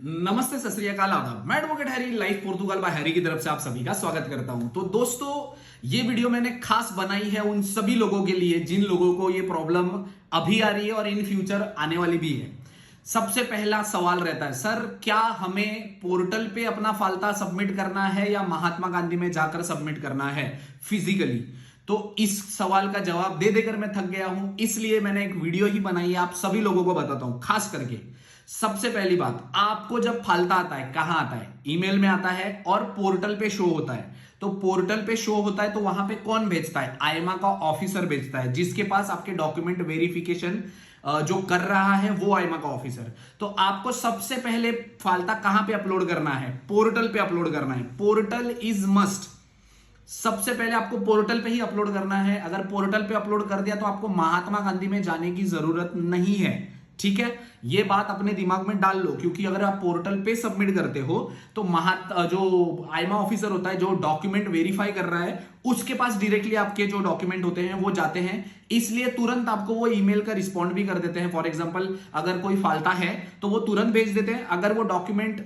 नमस्ते, सत श्री अकाल, आदाब। मैं advocate Harry, life Portugal bye Harry की तरफ से आप सभी का स्वागत करता हूं। तो दोस्तों, ये वीडियो मैंने खास बनाई है उन सभी लोगों के लिए जिन लोगों को ये प्रॉब्लम अभी आ रही है और इन फ्यूचर आने वाली भी है। सबसे पहला सवाल रहता है, सर क्या हमें पोर्टल पे अपना फालता सबमिट करना है या महात्मा गांधी में जाकर सबमिट करना है फिजिकली? तो इस सवाल का जवाब दे देकर मैं थक गया हूं, इसलिए मैंने एक वीडियो ही बनाई है, आप सभी लोगों को बताता हूं। खास करके सबसे पहली बात, आपको जब फालता आता है कहां आता है? ईमेल में आता है और पोर्टल पे शो होता है। तो पोर्टल पे शो होता है तो वहां पे कौन भेजता है? आईएमए का ऑफिसर भेजता है, जिसके पास आपके डॉक्यूमेंट वेरिफिकेशन जो कर रहा है वो आईएमए का ऑफिसर। तो आपको सबसे पहले फालता कहां पे अपलोड करना है? पोर्टल पे अपलोड करना है। Portal is must. सबसे पहले आपको पोर्टल पे ही अपलोड करना है। अगर पोर्टल पे अपलोड कर दिया तो आपको महात्मा गांधी में जाने की जरूरत नहीं है। ठीक है, ये बात अपने दिमाग में डाल लो, क्योंकि अगर आप पोर्टल पे सबमिट करते हो तो जो आईएमए ऑफिसर होता है, जो डॉक्यूमेंट वेरीफाई कर रहा है, उसके पास डायरेक्टली आपके जो डॉक्यूमेंट होते हैं वो जाते हैं। इसलिए तुरंत आपको वो ईमेल का रिस्पॉन्ड भी कर देते हैं। फॉर एग्जांपल, अगर कोई फालता है तो वो तुरंत भेज देते हैं। अगर वो डॉक्यूमेंट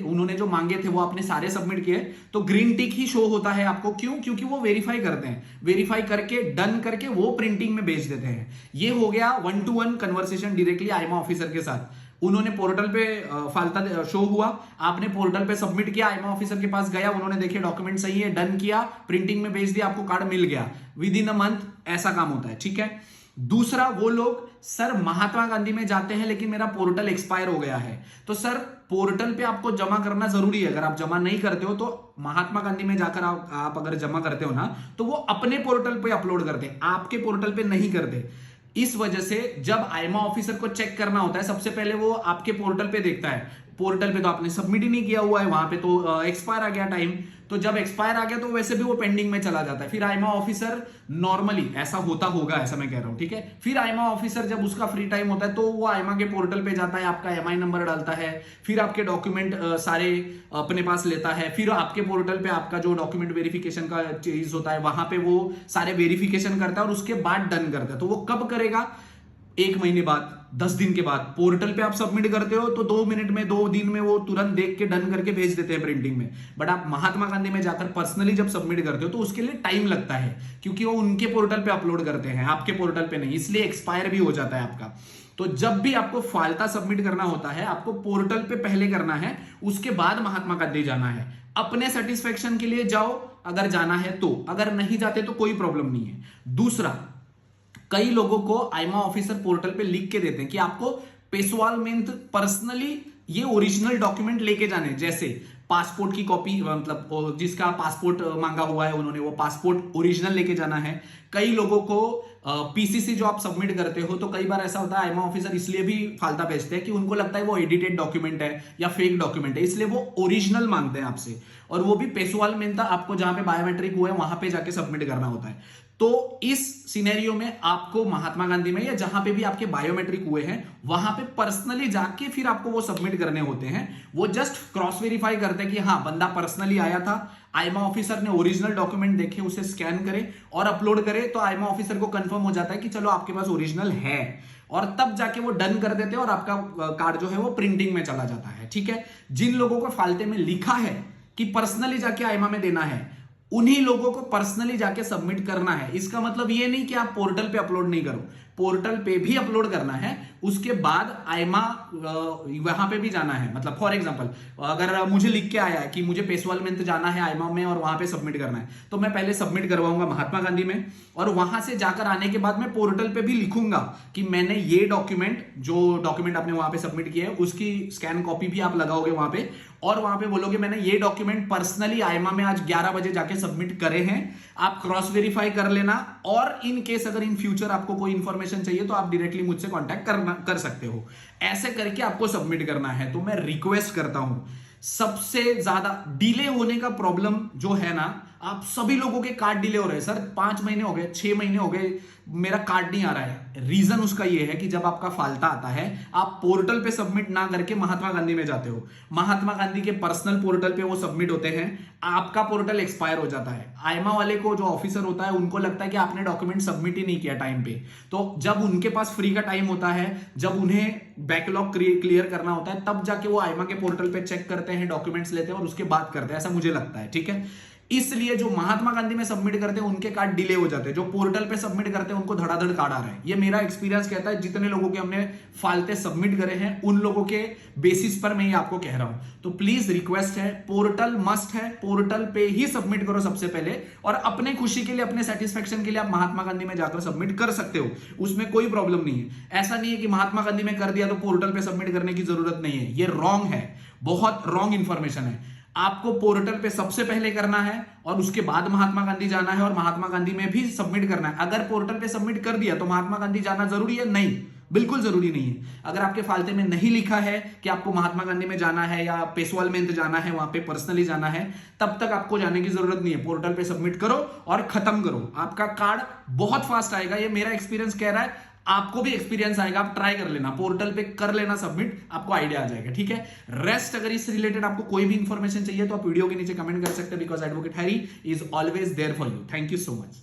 उन्होंने जो मांगे थे वो आपने सारे सबमिट किए तो ग्रीन टिक ही शो होता है आपको। क्यों? क्योंकि वो वेरीफाई करते हैं, वेरीफाई करके डन करके वो प्रिंटिंग में भेज देते हैं। ये हो गया 1-to-1 conversation directly IMA officer के साथ। उन्होंने पोर्टल पे फालता शो हुआ, आपने पोर्टल पे सबमिट किया, आईएमए ऑफिसर के पास गया, उन्होंने देखे डॉक्यूमेंट सही है, डन किया, प्रिंटिंग में भेज दिया, आपको कार्ड मिल गया। विद इन अ मंथ ऐसा काम होता है। ठीक है। दूसरा, वो लोग सर महात्मा गांधी में जाते हैं लेकिन मेरा पोर्टल एक्सपायर हो गया है। तो सर पोर्टल पे आपको जमा करना जरूरी है। अगर आप जमा नहीं करते हो तो महात्मा गांधी में जाकर आप अगर जमा करते हो ना, तो वो अपने पोर्टल पे अपलोड करते हैं, आपके पोर्टल पे नहीं करते। इस वजह से जब आईएमए ऑफिसर को चेक करना होता है, सबसे पहले वो आपके पोर्टल पे देखता है। पोर्टल पे तो आपने सबमिट ही नहीं किया हुआ है, वहां पे तो एक्सपायर आ गया टाइम। तो जब एक्सपायर आ गया तो वैसे भी वो पेंडिंग में चला जाता है। फिर आईएमए ऑफिसर नॉर्मली ऐसा होता होगा, ऐसा मैं कह रहा हूं। ठीक है। फिर आईएमए ऑफिसर जब उसका फ्री टाइम होता है तो वो आईएमए के पोर्टल पे जाता है, आपका एमआई नंबर डालता है, फिर आपके डॉक्यूमेंट सारे अपने पास लेता है, फिर आपके पोर्टल पे आपका जो डॉक्यूमेंट वेरिफिकेशन का चीज होता है वहां पे वो सारे वेरिफिकेशन करता है और उसके बाद डन करता है। तो वो कब करेगा? 1 महीने बाद, 10 दिन के बाद। पोर्टल पे आप सबमिट करते हो तो 2 मिनट में, 2 दिन में वो तुरंत देख के डन करके भेज देते हैं प्रिंटिंग में। बट आप महात्मा गांधी में जाकर पर्सनली जब सबमिट करते हो तो उसके लिए टाइम लगता है, क्योंकि वो उनके पोर्टल पे अपलोड करते हैं, आपके पोर्टल पे नहीं, इसलिए एक्सपायर भी हो जाता है आपका। तो जब भी आपको फालता सबमिट करना होता है, आपको पोर्टल पे पहले करना है, उसके बाद महात्मा गांधी जाना है। अपने सेटिस्फेक्शन के लिए जाओ अगर जाना है तो, अगर नहीं जाते तो कोई प्रॉब्लम नहीं है। दूसरा, कई लोगों को आईएमए ऑफिसर पोर्टल पे लिख के देते हैं कि आपको पेशवाल में पर्सनली ये ओरिजिनल डॉक्यूमेंट लेके जाने, जैसे पासपोर्ट की कॉपी, मतलब जिसका पासपोर्ट मांगा हुआ है उन्होंने, वो पासपोर्ट ओरिजिनल लेके जाना है। कई लोगों को पीसीसी जो आप सबमिट करते हो, तो कई बार ऐसा होता है आईएमए ऑफिसर इसलिए भी फालता भेजते हैं कि उनको लगता है वो एडिटेड डॉक्यूमेंट है या फेक डॉक्यूमेंट है, इसलिए वो ओरिजिनल मांगते हैं आपसे। और वो भी पेशवाल में आपको जहां पे बायोमेट्रिक हुआ है वहां पे जाके सबमिट करना होता है। तो इस सिनेरियो में आपको महात्मा गांधी में या जहां पे भी आपके बायोमेट्रिक हुए हैं वहां पे पर्सनली जाके फिर आपको वो सबमिट करने होते हैं। वो जस्ट क्रॉस वेरीफाई करते हैं कि हाँ, बंदा पर्सनली आया था, आईएमए ऑफिसर ने ओरिजिनल डॉक्यूमेंट देखे, उसे स्कैन करे और अपलोड करे, तो आईएमए ऑफिसर को कंफर्म हो जाता है कि चलो आपके पास ओरिजिनल है, और तब जाके वो डन कर देते हैं और आपका कार्ड जो है वो प्रिंटिंग में चला जाता है। ठीक है। जिन लोगों को फालते में लिखा है कि पर्सनली जाके आईएमए में देना है, उन्हीं लोगों को पर्सनली जाके सबमिट करना है। इसका मतलब ये नहीं कि आप पोर्टल पे अपलोड नहीं करो, पोर्टल पे भी अपलोड करना है, उसके बाद आईएमए वहां पे भी जाना है। मतलब फॉर एग्जांपल, अगर मुझे लिख के आया है कि मुझे पेशवाल में जाना है आईएमए में और वहां पे सबमिट करना है, तो मैं पहले सबमिट करवाऊंगा महात्मा गांधी में, और वहां से जाकर आने के बाद मैं पोर्टल पे भी लिखूंगा कि मैंने ये डॉक्यूमेंट, जो डॉक्यूमेंट आपने वहां पे सबमिट किया है उसकी स्कैन कॉपी भी आप लगाओगे वहां पे, और वहां पे बोलोगे मैंने ये डॉक्यूमेंट पर्सनली आईएमए में आज 11 बजे जाके सबमिट करे हैं, आप क्रॉस वेरीफाई कर लेना। और इन केस अगर इन फ्यूचर आपको कोई इंफॉर्मेशन चाहिए तो आप डायरेक्टली मुझसे कांटेक्ट कर सकते हो। ऐसे करके आपको सबमिट करना है। तो मैं रिक्वेस्ट करता हूं, सबसे ज्यादा डिले होने का प्रॉब्लम जो है ना, आप सभी लोगों के कार्ड डिले हो रहे हैं। सर 5 महीने हो गए, 6 महीने हो गए, मेरा कार्ड नहीं आ रहा है। रीजन उसका यह है कि जब आपका फालता आता है, आप पोर्टल पे सबमिट ना करके महात्मा गांधी में जाते हो। महात्मा गांधी के पर्सनल पोर्टल पे वो सबमिट होते हैं, आपका पोर्टल एक्सपायर हो जाता है। आईएमए वाले को, जो ऑफिसर होता है, उनको लगता है कि आपने डॉक्यूमेंट सबमिट ही नहीं किया टाइम पे। तो जब उनके पास फ्री का टाइम होता है, जब उन्हें बैकलॉग क्लियर करना होता है, तब जाके वो आईमा के पोर्टल पे चेक करते हैं, डॉक्यूमेंट्स लेते हैं और उसके बाद करते हैं, ऐसा मुझे लगता है। ठीक है, इसलिए जो महात्मा गांधी में सबमिट करते हैं उनके कार्ड डिले हो जाते हैं, जो पोर्टल पे सबमिट करते हैं उनको धड़ाधड़ कार्ड आ रहा है। ये मेरा एक्सपीरियंस कहता है, जितने लोगों के हमने फालते सबमिट करे हैं उन लोगों के बेसिस पर मैं ये आपको कह रहा हूं। तो प्लीज रिक्वेस्ट है, पोर्टल मस्ट है, पोर्टल पे ही सबमिट करो सबसे पहले, और अपने खुशी के लिए, अपने सेटिस्फेक्शन के लिए आप महात्मा गांधी में जाकर सबमिट कर सकते हो, उसमें कोई प्रॉब्लम नहीं है। ऐसा नहीं है कि महात्मा गांधी में कर दिया तो पोर्टल पे सबमिट करने की जरूरत नहीं है, ये रॉन्ग है, बहुत रॉन्ग इंफॉर्मेशन है। आपको पोर्टल पे सबसे पहले करना है और उसके बाद महात्मा गांधी जाना है और महात्मा गांधी में भी सबमिट करना है। अगर पोर्टल पे सबमिट कर दिया तो महात्मा गांधी जाना जरूरी है? नहीं, बिल्कुल जरूरी नहीं है। अगर आपके फालते में नहीं लिखा है कि आपको महात्मा गांधी में जाना है या पेशवाल में जाना है, वहां पे पर्सनली जाना है, तब तक आपको जाने की जरूरत नहीं है। पोर्टल पे सबमिट करो और खत्म करो, आपका कार्ड बहुत फास्ट आएगा। ये मेरा एक्सपीरियंस कह रहा है, आपको भी एक्सपीरियंस आएगा। आप ट्राई कर लेना, पोर्टल पे कर लेना सबमिट, आपको आइडिया आ जाएगा। ठीक है, रेस्ट अगर इससे रिलेटेड आपको कोई भी इंफॉर्मेशन चाहिए तो आप वीडियो के नीचे कमेंट कर सकते हैं, because advocate Harry is always there for you. Thank you so much.